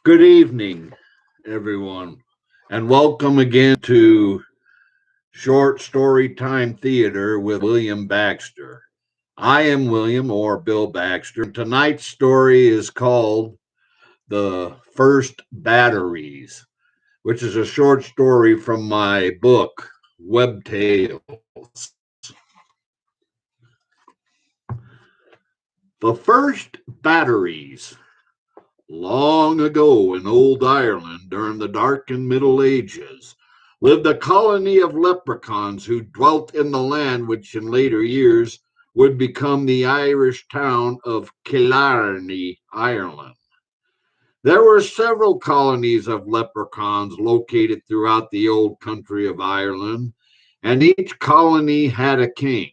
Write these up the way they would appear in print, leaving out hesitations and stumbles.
Good evening, everyone, and welcome again to Short Story Time Theater with William Baxter. I am William, or Bill Baxter. Tonight's story is called The First Batteries, which is a short story from my book, Web Tales. The First Batteries. Long ago in old Ireland, during the dark and Middle Ages, lived a colony of leprechauns who dwelt in the land which in later years would become the Irish town of Killarney, Ireland. There were several colonies of leprechauns located throughout the old country of Ireland, and each colony had a king.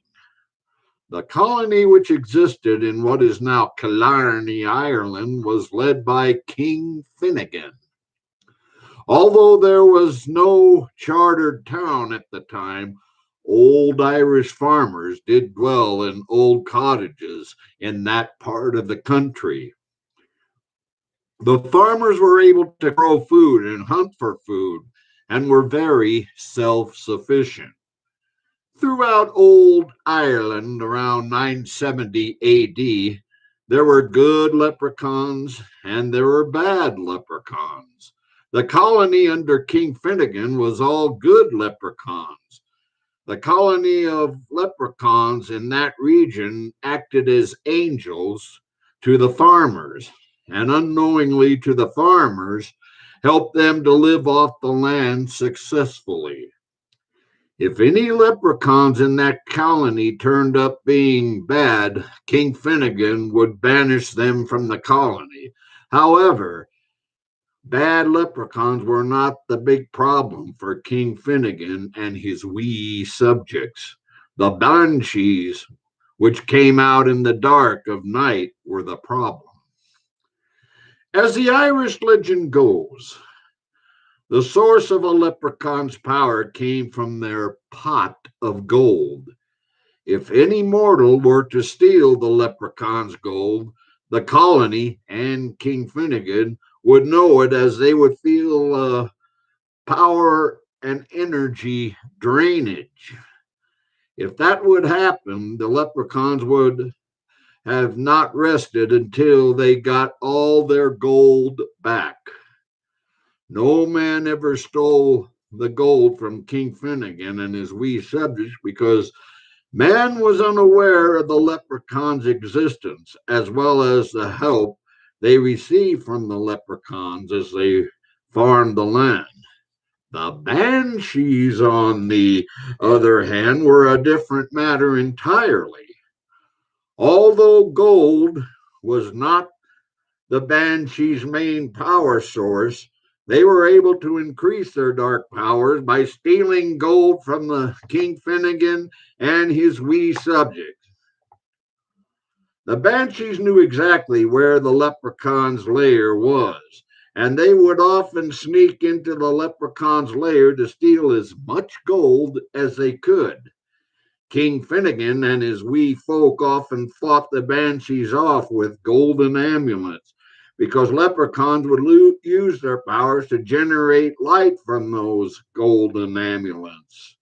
The colony which existed in what is now Killarney, Ireland, was led by King Finnegan. Although there was no chartered town at the time, old Irish farmers did dwell in old cottages in that part of the country. The farmers were able to grow food and hunt for food and were very self sufficient. Throughout old Ireland around 970 AD, there were good leprechauns and there were bad leprechauns. The colony under King Finnegan was all good leprechauns. The colony of leprechauns in that region acted as angels to the farmers, and unknowingly to the farmers, helped them to live off the land successfully. If any leprechauns in that colony turned up being bad, King Finnegan would banish them from the colony. However, bad leprechauns were not the big problem for King Finnegan and his wee subjects. The banshees, which came out in the dark of night, were the problem. As the Irish legend goes, the source of a leprechaun's power came from their pot of gold. If any mortal were to steal the leprechaun's gold, the colony and King Finnegan would know it, as they would feel power and energy drainage. If that would happen, the leprechauns would have not rested until they got all their gold back. No man ever stole the gold from King Finnegan and his wee subjects because man was unaware of the leprechaun's existence, as well as the help they received from the leprechauns as they farmed the land. The banshees, on the other hand, were a different matter entirely. Although gold was not the banshees' main power source, they were able to increase their dark powers by stealing gold from the King Finnegan and his wee subjects. The banshees knew exactly where the leprechaun's lair was, and they would often sneak into the leprechaun's lair to steal as much gold as they could. King Finnegan and his wee folk often fought the banshees off with golden amulets, because leprechauns would use their powers to generate light from those golden amulets,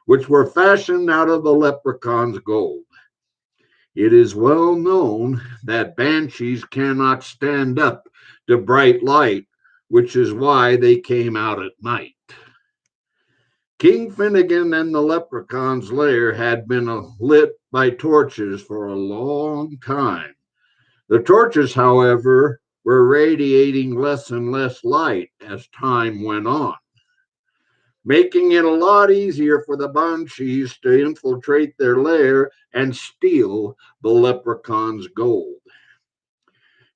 which were fashioned out of the leprechaun's gold. It is well known that banshees cannot stand up to bright light, which is why they came out at night. King Finnegan and the leprechaun's lair had been lit by torches for a long time. The torches, however, were radiating less and less light as time went on, making it a lot easier for the banshees to infiltrate their lair and steal the leprechaun's gold.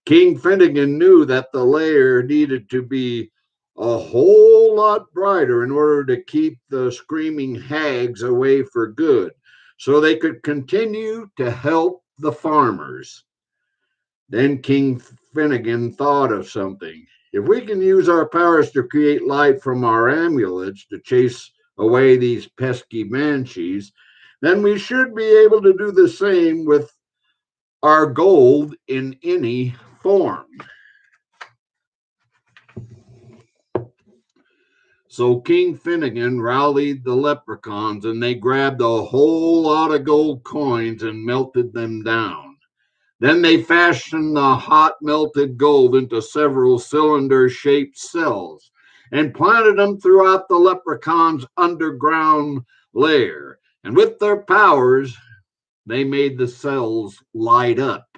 King Finnegan knew that the lair needed to be a whole lot brighter in order to keep the screaming hags away for good, so they could continue to help the farmers. Then King Finnegan thought of something. If we can use our powers to create light from our amulets to chase away these pesky banshees, then we should be able to do the same with our gold in any form. So King Finnegan rallied the leprechauns and they grabbed a whole lot of gold coins and melted them down. Then they fashioned the hot melted gold into several cylinder shaped cells and planted them throughout the leprechaun's underground lair. And with their powers, they made the cells light up.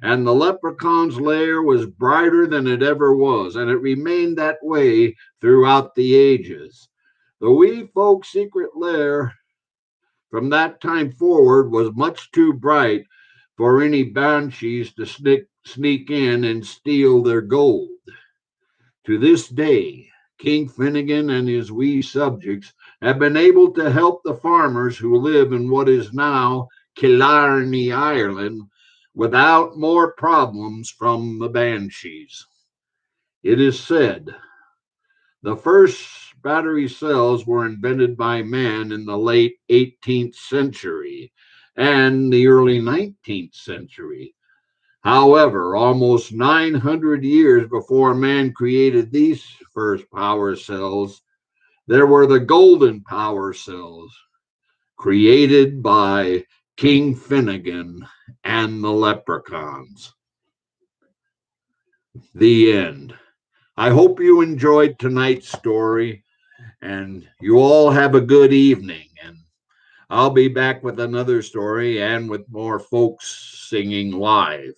And the leprechaun's lair was brighter than it ever was, and it remained that way throughout the ages. The wee folks' secret lair from that time forward was much too bright for any banshees to sneak in and steal their gold. To this day, King Finnegan and his wee subjects have been able to help the farmers who live in what is now Killarney, Ireland, without more problems from the banshees. It is said the first battery cells were invented by man in the late 18th century and the early 19th century. However, almost 900 years before man created these first power cells, there were the golden power cells created by King Finnegan and the leprechauns. The end. I hope you enjoyed tonight's story and you all have a good evening. And I'll be back with another story and with more folks singing live.